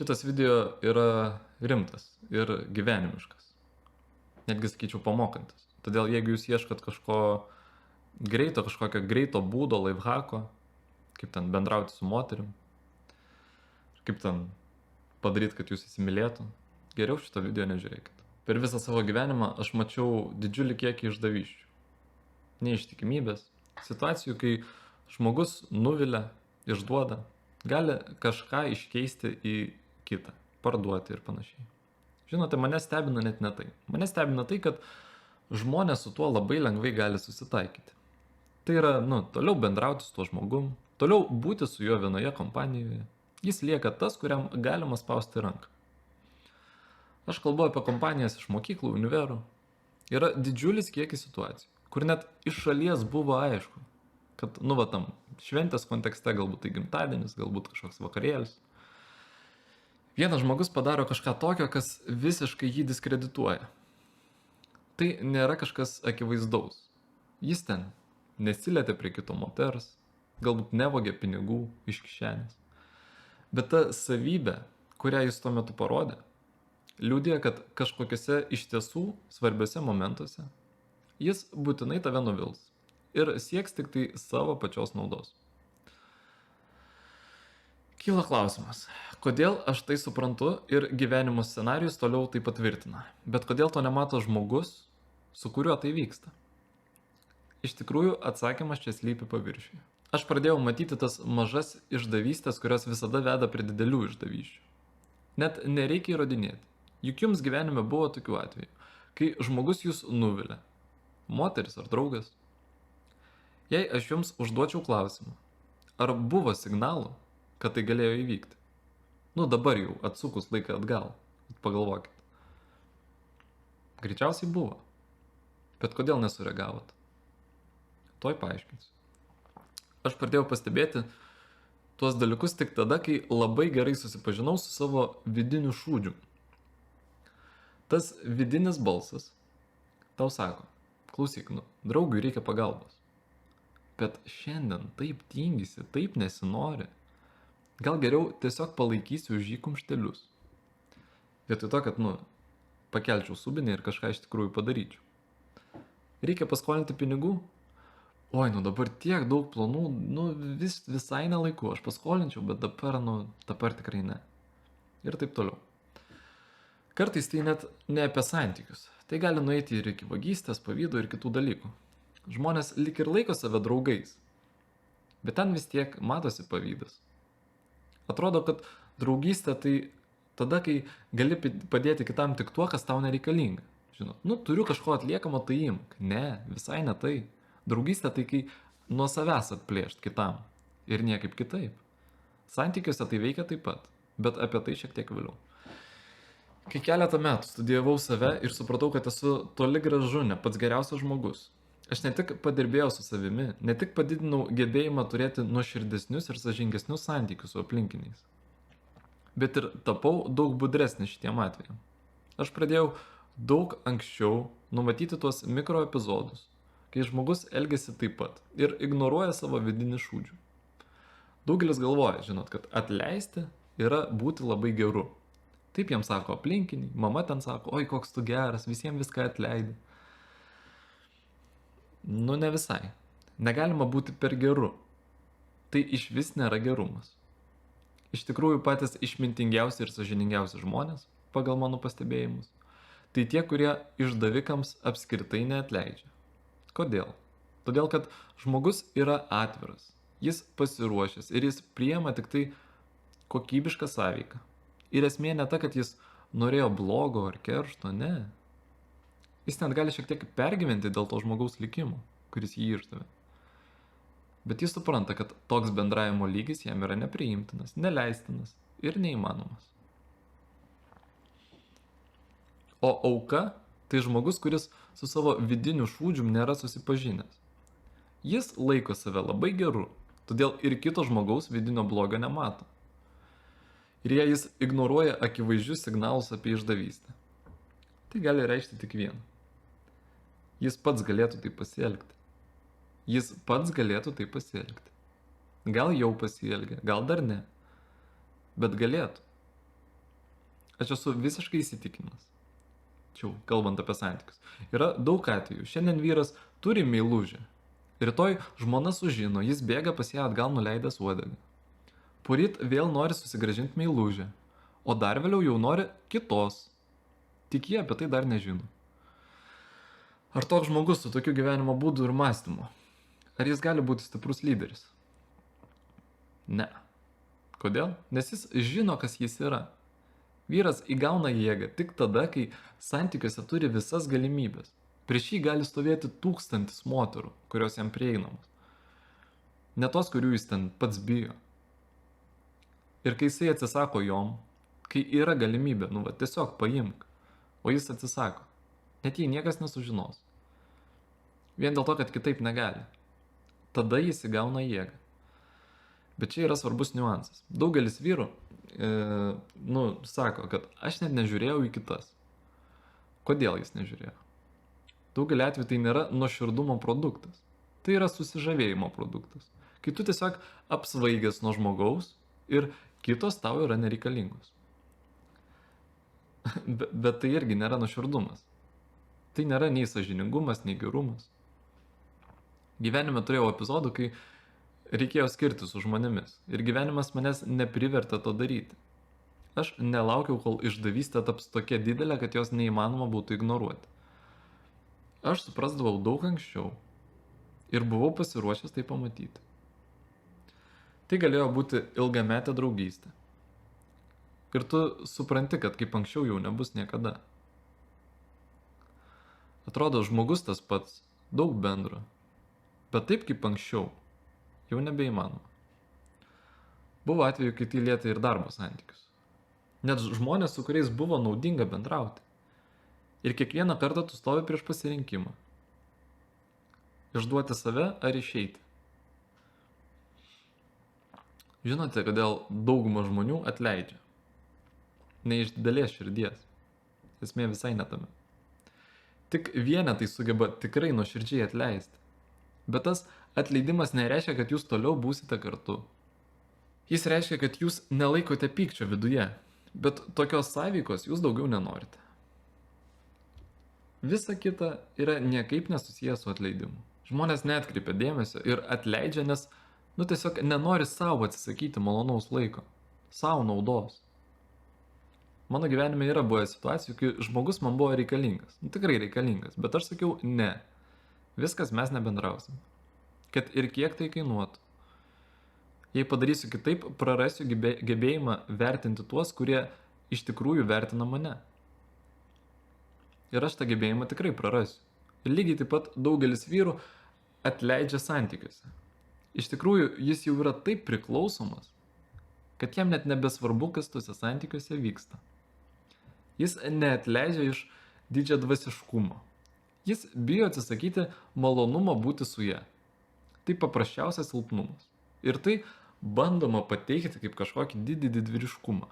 Šitas video yra rimtas ir gyvenimiškas. Netgi sakyčiau pamokantis. Todėl jeigu jūs ieškot kažkokio greito būdo, lifehacko, kaip ten bendrauti su moterim, kaip ten padaryti, kad jūs įsimylėtų, geriau šito video nežiūrėkit. Per visą savo gyvenimą aš mačiau didžiulį kiekį išdavysčių. Neištikimybės. Situacijų, kai žmogus nuvilia, išduoda, gali kažką iškeisti į kitą, parduoti ir panašiai. Žinote, mane stebina net ne tai. Mane stebina tai, kad žmonės su tuo labai lengvai gali susitaikyti. Tai yra, toliau bendrauti su tuo žmogum, toliau būti su juo vienoje kompanijoje. Jis lieka tas, kuriam galima spausti ranką. Aš kalbu apie kompanijas iš mokyklų, univerų. Yra didžiulis kiekis situacijų, kur net iš šalies buvo aišku, kad, tam šventės kontekste galbūt tai gimtadienis, galbūt kažkoks vakarėlis. Vienas žmogus padaro kažką tokio, kas visiškai jį diskredituoja. Tai nėra kažkas akivaizdaus. Jis ten nesilietė prie kito moters, galbūt nevogė pinigų iš kišenės. Bet ta savybė, kurią jis tuo metu parodė, liudija, kad kažkokiuose iš tiesų svarbiuose momentuose jis būtinai tave nuvils ir sieks tik tai savo pačios naudos. Kyla klausimas, kodėl aš tai suprantu ir gyvenimo scenarijus toliau tai patvirtina, bet kodėl to nemato žmogus, su kuriuo tai vyksta? Iš tikrųjų, atsakymas čia slypi paviršiuje. Aš pradėjau matyti tas mažas išdavystės, kurios visada veda prie didelių išdavysčių. Net nereikia įrodinėti. Juk jums gyvenime buvo tokių atvejų, kai žmogus jūs nuvilia, moteris ar draugas. Jei aš jums užduočiau klausimą, ar buvo signalų, kad tai galėjo įvykti? Dabar jau atsukus laiką atgal, pagalvokit. Greičiausiai buvo. Bet kodėl nesureagavot? Tuoj paaiškinsiu. Aš pradėjau pastebėti tuos dalykus tik tada, kai labai gerai susipažinau su savo vidiniu šūdžiu. Tas vidinis balsas tau sako, klausyk, draugui reikia pagalbos. Bet šiandien taip tingisi, taip nesinori. Gal geriau tiesiog palaikysiu už jį kumštelius. Vietoj to, kad, pakelčiau subinę ir kažką iš tikrųjų padaryčiau. Reikia paskolinti pinigų? Oi, dabar tiek daug planų, visai nelaiku. Aš paskolinčiau, bet dabar tikrai ne. Ir taip toliau. Kartais tai net ne apie santykius. Tai gali nueiti ir iki vagystės, pavydo ir kitų dalykų. Žmonės lyg ir laiko save draugais. Bet ten vis tiek matosi pavydas. Atrodo, kad draugystė tai tada, kai gali padėti kitam tik tuo, kas tau nereikalinga. Žinot, turiu kažko atliekamo, tai imk. Ne, visai ne tai. Draugystė tai, kai nuo savęs atplėšt kitam. Ir niekaip kitaip. Santykiuose tai veikia taip pat. Bet apie tai šiek tiek vėliau. Kai keletą metų studijavau save ir supratau, kad esu toli gražu ne pats geriausias žmogus. Aš ne tik padirbėjau su savimi, ne tik padidinau gebėjimą turėti nuoširdesnius ir sąžingesnius santykius su aplinkiniais, bet ir tapau daug budresnis šitiem atvejam. Aš pradėjau daug anksčiau numatyti tuos mikro epizodus, kai žmogus elgiasi taip pat ir ignoruoja savo vidinį šūdžių. Daugelis galvoja, kad atleisti yra būti labai geru. Taip jiems sako aplinkiniai, mama ten sako, oi koks tu geras, visiems viską atleidi. Ne visai. Negalima būti per geru. Tai iš vis nėra gerumas. Iš tikrųjų patys išmintingiausi ir sąžiningiausi žmonės, pagal mano pastebėjimus, tai tie, kurie išdavikams apskritai neatleidžia. Kodėl? Todėl, kad žmogus yra atviras, jis pasiruošęs ir jis priima tik tai kokybišką sąveiką. Ir esmė ne ta, kad jis norėjo blogo ar keršto, ne. Jis net gali šiek tiek pergyventi dėl to žmogaus likimo, kuris jį išdavė. Bet jis supranta, kad toks bendravimo lygis jam yra nepriimtinas, neleistinas ir neįmanomas. O auka tai žmogus, kuris su savo vidiniu šūdžium nėra susipažinęs. Jis laiko save labai geru, todėl ir kito žmogaus vidinio blogio nemato. Ir jei jis ignoruoja akivaizdžius signalus apie išdavystę, tai gali reikšti tik vieną. Jis pats galėtų taip pasielgti. Gal jau pasielgė, gal dar ne. Bet galėtų. Aš esu visiškai įsitikinęs. Čia jau kalbant apie santykius. Yra daug atvejų. Šiandien vyras turi meilužę. Rytoj žmona sužino, jis bėga pas ją atgal nuleidęs uodegą. Poryt vėl nori susigrąžinti meilužę. O dar vėliau jau nori kitos. Tik jie apie tai dar nežino. Ar toks žmogus su tokiu gyvenimo būdu ir mąstymu? Ar jis gali būti stiprus lyderis? Ne. Kodėl? Nes jis žino, kas jis yra. Vyras įgauna jėgą tik tada, kai santykiuose turi visas galimybės. Prieš jį gali stovėti 1000 moterų, kurios jam prieinamos. Ne tos, kurių jis ten pats bijo. Ir kai jisai atsisako jom, kai yra galimybė, tiesiog paimk, o jis atsisako, net jei niekas nesužinos. Vien dėl to, kad kitaip negali. Tada jis įgauna jėgą. Bet čia yra svarbus niuansas. Daugelis vyrų sako, kad aš net nežiūrėjau į kitas. Kodėl jis nežiūrėjo? Daugelį atveju tai nėra nuoširdumo produktas. Tai yra susižavėjimo produktas. Kai tu tiesiog apsvaigęs nuo žmogaus ir kitos tau yra nereikalingos. Bet tai irgi nėra nuoširdumas. Tai nėra nei sąžiningumas, nei gerumas. Gyvenime turėjau epizodų, kai reikėjo skirti su žmonėmis. Ir gyvenimas manęs neprivertė to daryti. Aš nelaukiau, kol išdavystė taps tokia didelė, kad jos neįmanoma būtų ignoruoti. Aš suprasdavau daug anksčiau ir buvau pasiruošęs tai pamatyti. Tai galėjo būti ilgametė draugystė. Ir tu supranti, kad kaip anksčiau jau nebus niekada. Atrodo, žmogus tas pats, daug bendro. Bet taip kaip anksčiau, jau nebeįmanoma. Buvo atveju, kai tai lietė ir darbo santykius. Net žmonės, su kuriais buvo naudinga bendrauti. Ir kiekvieną kartą tu stovi prieš pasirinkimą. Išduoti save ar išeiti. Žinote, kodėl dauguma žmonių atleidžia? Ne iš didelės širdies. Esmė visai netame. Tik vienetai sugeba tikrai nuoširdžiai atleisti. Bet tas atleidimas nereiškia, kad jūs toliau būsite kartu. Jis reiškia, kad jūs nelaikote pykčio viduje, bet tokios sąveikos jūs daugiau nenorite. Visa kita yra niekaip nesusijęs su atleidimu. Žmonės neatkreipia dėmesio ir atleidžia, nes, tiesiog nenori savo atsisakyti malonaus laiko. Savo naudos. Mano gyvenime yra buvę situacijų, kai žmogus man buvo reikalingas. Tikrai reikalingas, bet aš sakiau ne. Viskas, mes nebendrausim. Kad ir kiek tai kainuotų. Jei padarysiu kitaip, prarasiu gebėjimą vertinti tuos, kurie iš tikrųjų vertina mane. Ir aš tą gebėjimą tikrai prarasiu. Ir lygiai taip pat daugelis vyrų atleidžia santykiuose. Iš tikrųjų, jis jau yra taip priklausomas, kad jam net nebesvarbu, kas tuose santykiuose vyksta. Jis neatleidžia iš didžiadvasiškumo. Jis bijo atsisakyti malonumo būti su ja. Tai paprasčiausias silpnumas. Ir tai bandoma pateikti kaip kažkokį didvyriškumą.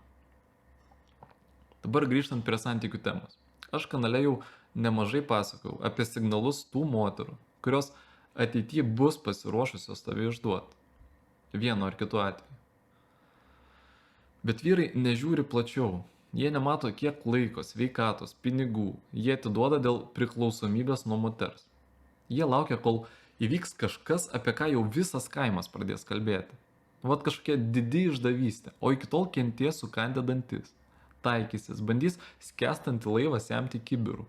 Dabar grįžtant prie santykių temos. Aš kanale jau nemažai pasakojau apie signalus tų moterų, kurios ateityje bus pasiruošusios tave išduoti. Vienu ar kitu atveju. Bet vyrai nežiūri plačiau. Jie nemato, kiek laiko, sveikatos, pinigų jie atiduoda dėl priklausomybės nuo moters. Jie laukia, kol įvyks kažkas, apie ką jau visas kaimas pradės kalbėti. Vat kažkokia didi išdavystė, o iki tol kenties sukandę dantis. Taikysis, bandys skęstantį laivą semti kibirų.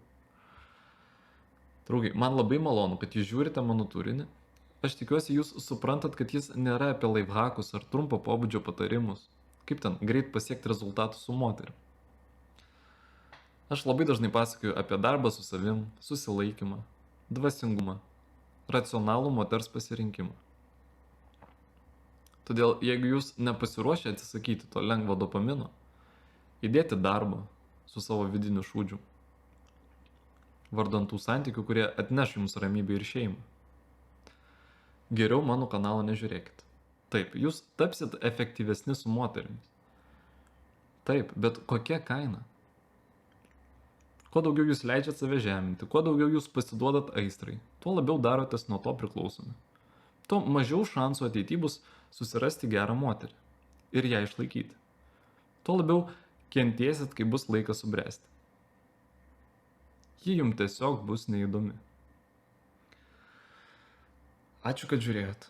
Draugai, man labai malonu, kad jūs žiūrite mano turinį. Aš tikiuosi, jūs suprantat, kad jis nėra apie laifhakus ar trumpo pobūdžio patarimus. Kaip ten greit pasiekti rezultatų su moterim. Aš labai dažnai pasakoju apie darbą su savim, susilaikymą, dvasingumą, racionalų moters pasirinkimą. Todėl, jeigu jūs nepasiruošę atsisakyti to lengvo dopamino, įdėti darbą su savo vidiniu šūdžiu, vardan tų santykių, kurie atneš jums ramybę ir šeimą, geriau mano kanalą nežiūrėkit. Taip, jūs tapsit efektyvesni su moterimis. Taip, bet kokia kaina? Kuo daugiau jūs leidžiat save žeminti, kuo daugiau jūs pasiduodat aistrai, tuo labiau darotės nuo to priklausomi. Tuo mažiau šansų ateityje bus susirasti gerą moterį ir ją išlaikyti. Tuo labiau kentėsit, kai bus laikas subręsti. Ji jums tiesiog bus neįdomi. Ačiū, kad žiūrėjot.